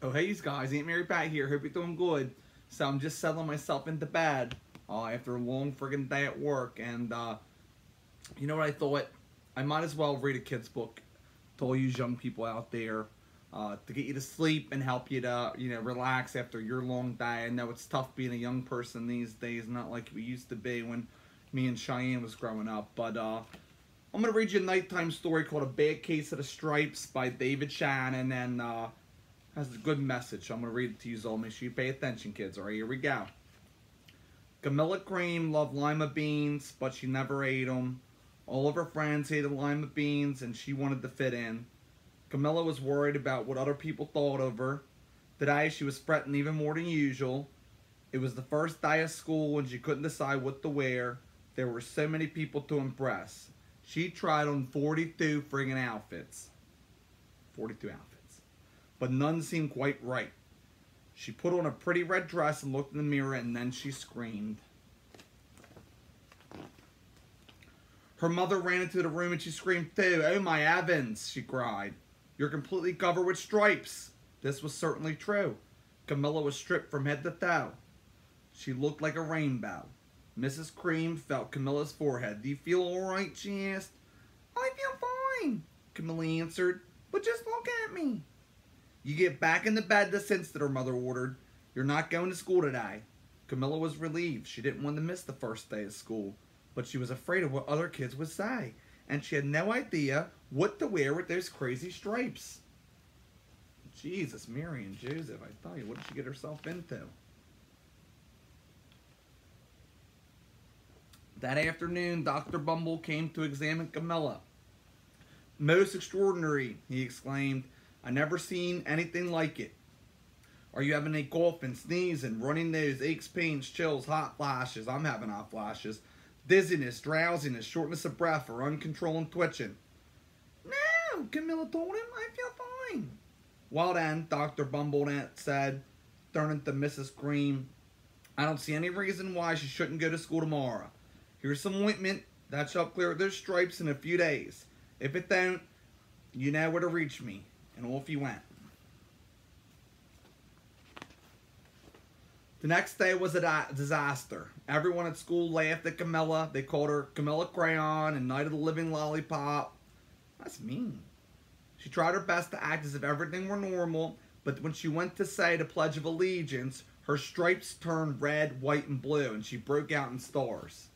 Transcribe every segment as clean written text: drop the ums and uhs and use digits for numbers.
Oh, hey, guys, Aunt Mary Pat here. Hope you're doing good. So I'm just settling myself into bed after a long friggin' day at work, and you know what I thought? I might as well read a kid's book to all you young people out there to get you to sleep and help you to relax after your long day. I know it's tough being a young person these days, not like we used to be when me and Cheyenne was growing up. But I'm gonna read you a nighttime story called "A Bad Case of the Stripes" by David Shannon, and has a good message. I'm going to read it to you all. Make sure you pay attention, kids. All right, here we go. Camilla Cream loved lima beans, but she never ate them. All of her friends hated lima beans, and she wanted to fit in. Camilla was worried about what other people thought of her. Today, she was fretting even more than usual. It was the first day of school, and she couldn't decide what to wear. There were so many people to impress. She tried on 42 friggin' outfits. 42 outfits. But none seemed quite right. She put on a pretty red dress and looked in the mirror, and then she screamed. Her mother ran into the room and she screamed too. "Oh my heavens," she cried. "You're completely covered with stripes." This was certainly true. Camilla was stripped from head to toe. She looked like a rainbow. Mrs. Cream felt Camilla's forehead. "Do you feel all right?" she asked. "I feel fine," Camilla answered. "But just look at me." "You get back in the bed this instant," her mother ordered. "You're not going to school today." Camilla was relieved. She didn't want to miss the first day of school, but she was afraid of what other kids would say, and she had no idea what to wear with those crazy stripes. Jesus, Mary and Joseph, I tell you, what did she get herself into? That afternoon, Dr. Bumble came to examine Camilla. "Most extraordinary," he exclaimed. "I never seen anything like it. Are you having any coughing, sneezing, running nose, aches, pains, chills, hot flashes?" "I'm having hot flashes." "Dizziness, drowsiness, shortness of breath, or uncontrolled twitching?" "No," Camilla told him. "I feel fine." "Well then," Dr. Bumble said, turning to Mrs. Cream, "I don't see any reason why she shouldn't go to school tomorrow. Here's some ointment that shall clear those stripes in a few days. If it don't, you know where to reach me." And off he went. The next day was a disaster. Everyone at school laughed at Camilla. They called her Camilla Crayon and Night of the Living Lollipop. That's mean. She tried her best to act as if everything were normal, but when she went to say the Pledge of Allegiance, her stripes turned red, white, and blue, and she broke out in stars.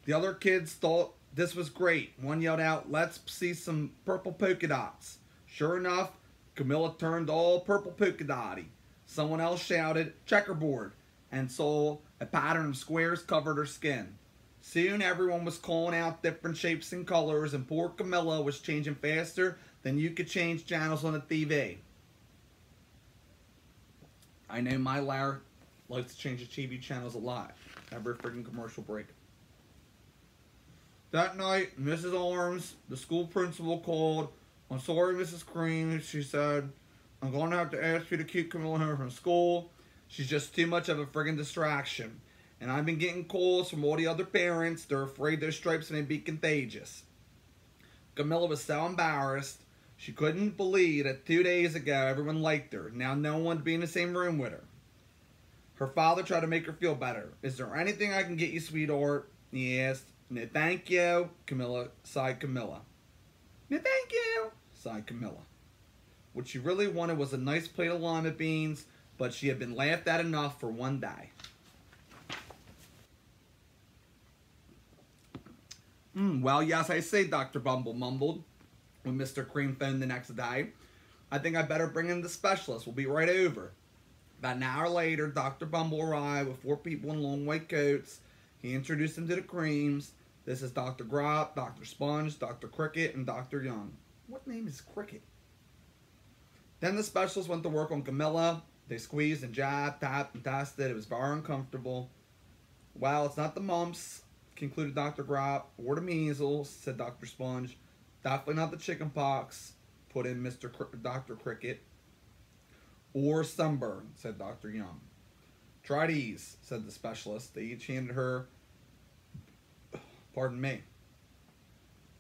The other kids thought this was great. One yelled out, "Let's see some purple polka dots." Sure enough, Camilla turned all purple polka dotty. Someone else shouted, "Checkerboard," and saw a pattern of squares covered her skin. Soon everyone was calling out different shapes and colors, and poor Camilla was changing faster than you could change channels on the TV. I know my Larry likes to change the TV channels a lot. Every freaking commercial break. That night, Mrs. Arms, the school principal, called. "I'm sorry, Mrs. Cream," she said. "I'm going to have to ask you to keep Camilla home from school. She's just too much of a friggin' distraction. And I've been getting calls from all the other parents. They're afraid those stripes may be contagious." Camilla was so embarrassed. She couldn't believe that 2 days ago everyone liked her. Now no one would be in the same room with her. Her father tried to make her feel better. "Is there anything I can get you, sweetheart?" he asked. "No, thank you," sighed Camilla. "No, thank you," sighed Camilla. What she really wanted was a nice plate of lima beans, but she had been laughed at enough for one day. Well, yes, I say," Dr. Bumble mumbled when Mr. Cream phoned the next day. "I think I better bring in the specialist. We'll be right over." About an hour later, Dr. Bumble arrived with 4 people in long white coats. He introduced them to the Creams. "This is Dr. Grop, Dr. Sponge, Dr. Cricket, and Dr. Young." What name is Cricket? Then the specialist went to work on Camilla. They squeezed and jabbed, tapped, and tested. It was very uncomfortable. "Well, it's not the mumps," concluded Dr. Grop, "or the measles," said Dr. Sponge. "Definitely not the chicken pox," put in Dr. Cricket. "Or sunburn," said Dr. Young. "Try these," said the specialist. They each handed her, pardon me,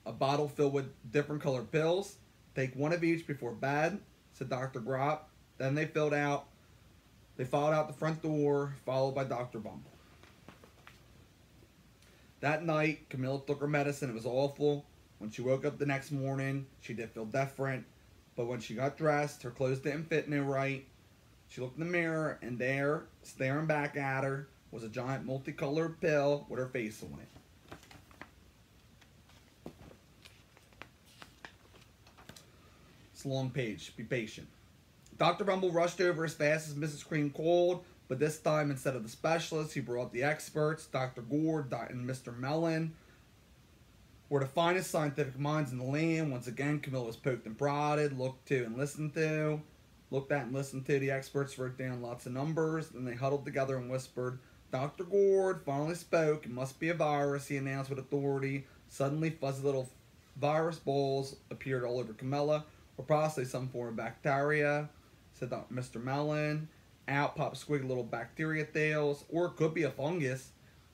a bottle filled with different colored pills. Take one of each before bed, said Dr. Gropp. Then they followed out the front door, followed by Dr. Bumble. That night, Camilla took her medicine. It was awful. When she woke up the next morning, she did feel different. But when she got dressed, her clothes didn't fit no right. She looked in the mirror, and there, staring back at her, was a giant multicolored pill with her face on it. It's a long page. Be patient. Dr. Bumble rushed over as fast as Mrs. Cream called, but this time, instead of the specialists, he brought the experts. Dr. Gord and Mr. Mellon were the finest scientific minds in the land. Once again, Camilla was poked and prodded, looked at and listened to. The experts wrote down lots of numbers. Then they huddled together and whispered. Dr. Gord finally spoke. It must be a virus, he announced with authority. Suddenly, fuzzy little virus balls appeared all over Camilla, or possibly some form of bacteria, said Mr. Mellon. Out popped squiggly little bacteria tails, or it could be a fungus,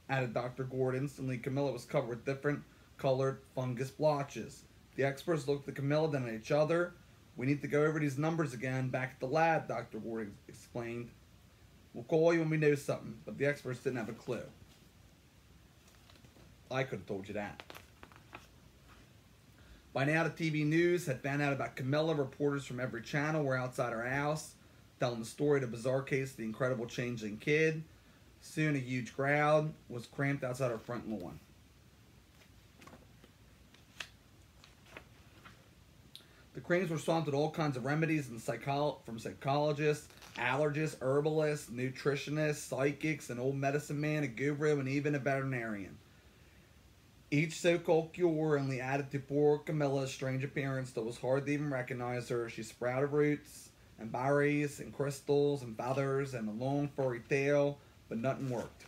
added Dr. Gord. Instantly, Camilla was covered with different colored fungus blotches. The experts looked at Camilla, then at each other. We need to go over these numbers again back at the lab, Dr. Gord explained. We'll call you when we know something, but the experts didn't have a clue. I could have told you that. By now, the TV news had found out about Camilla. Reporters from every channel were outside her house, telling the story of the bizarre case of the incredible changeling kid. Soon, a huge crowd was cramped outside her front lawn. The Creams were swamped with all kinds of remedies and from psychologists, allergists, herbalists, nutritionists, psychics, an old medicine man, a guru, and even a veterinarian. Each so-called cure only added to poor Camilla's strange appearance that was hard to even recognize her. She sprouted roots and berries and crystals and feathers and a long furry tail, but nothing worked.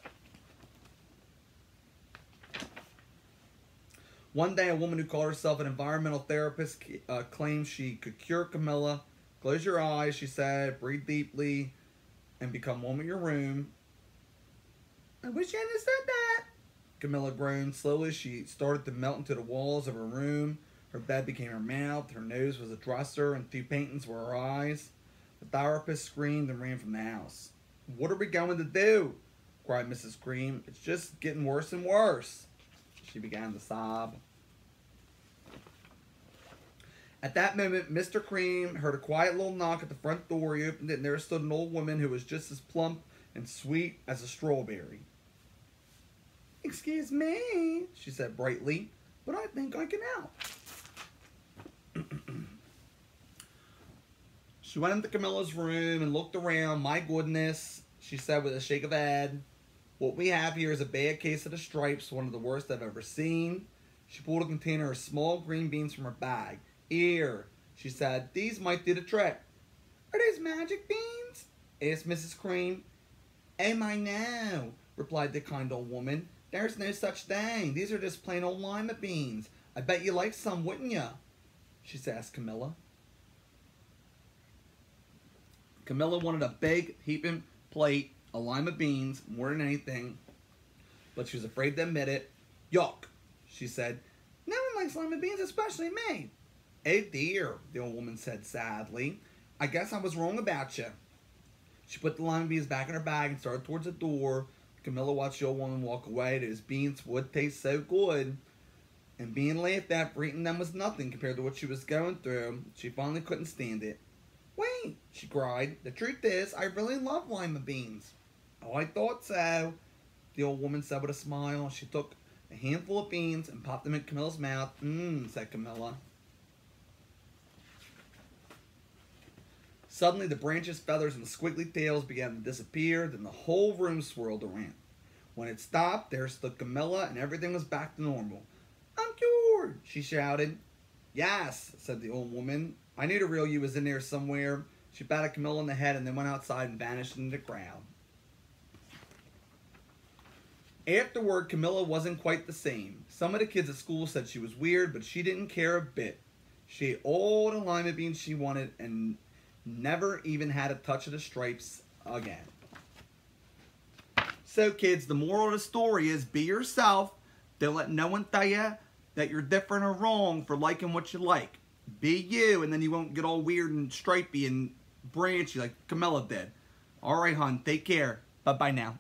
One day, a woman who called herself an environmental therapist claimed she could cure Camilla. Close your eyes, she said, breathe deeply, and become one with your room. I wish I hadn't said that, Camilla groaned. Slowly, she started to melt into the walls of her room. Her bed became her mouth, her nose was a dresser, and 2 paintings were her eyes. The therapist screamed and ran from the house. What are we going to do? Cried Mrs. Cream. It's just getting worse and worse. She began to sob. At that moment, Mr. Cream heard a quiet little knock at the front door. He opened it, and there stood an old woman who was just as plump and sweet as a strawberry. Excuse me, she said brightly, but I think I can help. She went into Camilla's room and looked around. My goodness, she said with a shake of head. What we have here is a bad case of the stripes, one of the worst I've ever seen. She pulled a container of small green beans from her bag. Here, she said, these might do the trick. Are these magic beans? Asked Mrs. Cream. Oh my no, replied the kind old woman. There's no such thing. These are just plain old lima beans. I bet you like some, wouldn't you? She asked Camilla. Camilla wanted a big, heaping plate of lima beans more than anything, but she was afraid to admit it. Yuck, she said. No one likes lima beans, especially me. Oh dear, the old woman said sadly. I guess I was wrong about you. She put the lima beans back in her bag and started towards the door. Camilla watched the old woman walk away. Those beans would taste so good. And being laughed at for eating them was nothing compared to what she was going through. She finally couldn't stand it. Wait, she cried. The truth is, I really love lima beans. Oh, I thought so, the old woman said with a smile. She took a handful of beans and popped them in Camilla's mouth. Said Camilla. Suddenly, the branches, feathers, and squiggly tails began to disappear. Then the whole room swirled around. When it stopped, there stood Camilla, and everything was back to normal. I'm cured, she shouted. Yes, said the old woman. I knew the real you was in there somewhere. She patted Camilla on the head and then went outside and vanished into the crowd. Afterward, Camilla wasn't quite the same. Some of the kids at school said she was weird, but she didn't care a bit. She ate all the lima beans she wanted and never even had a touch of the stripes again. So kids, the moral of the story is be yourself. Don't let no one tell you that you're different or wrong for liking what you like. Be you, and then you won't get all weird and stripy and branchy like Camilla did. All right, hon. Take care. Bye-bye now.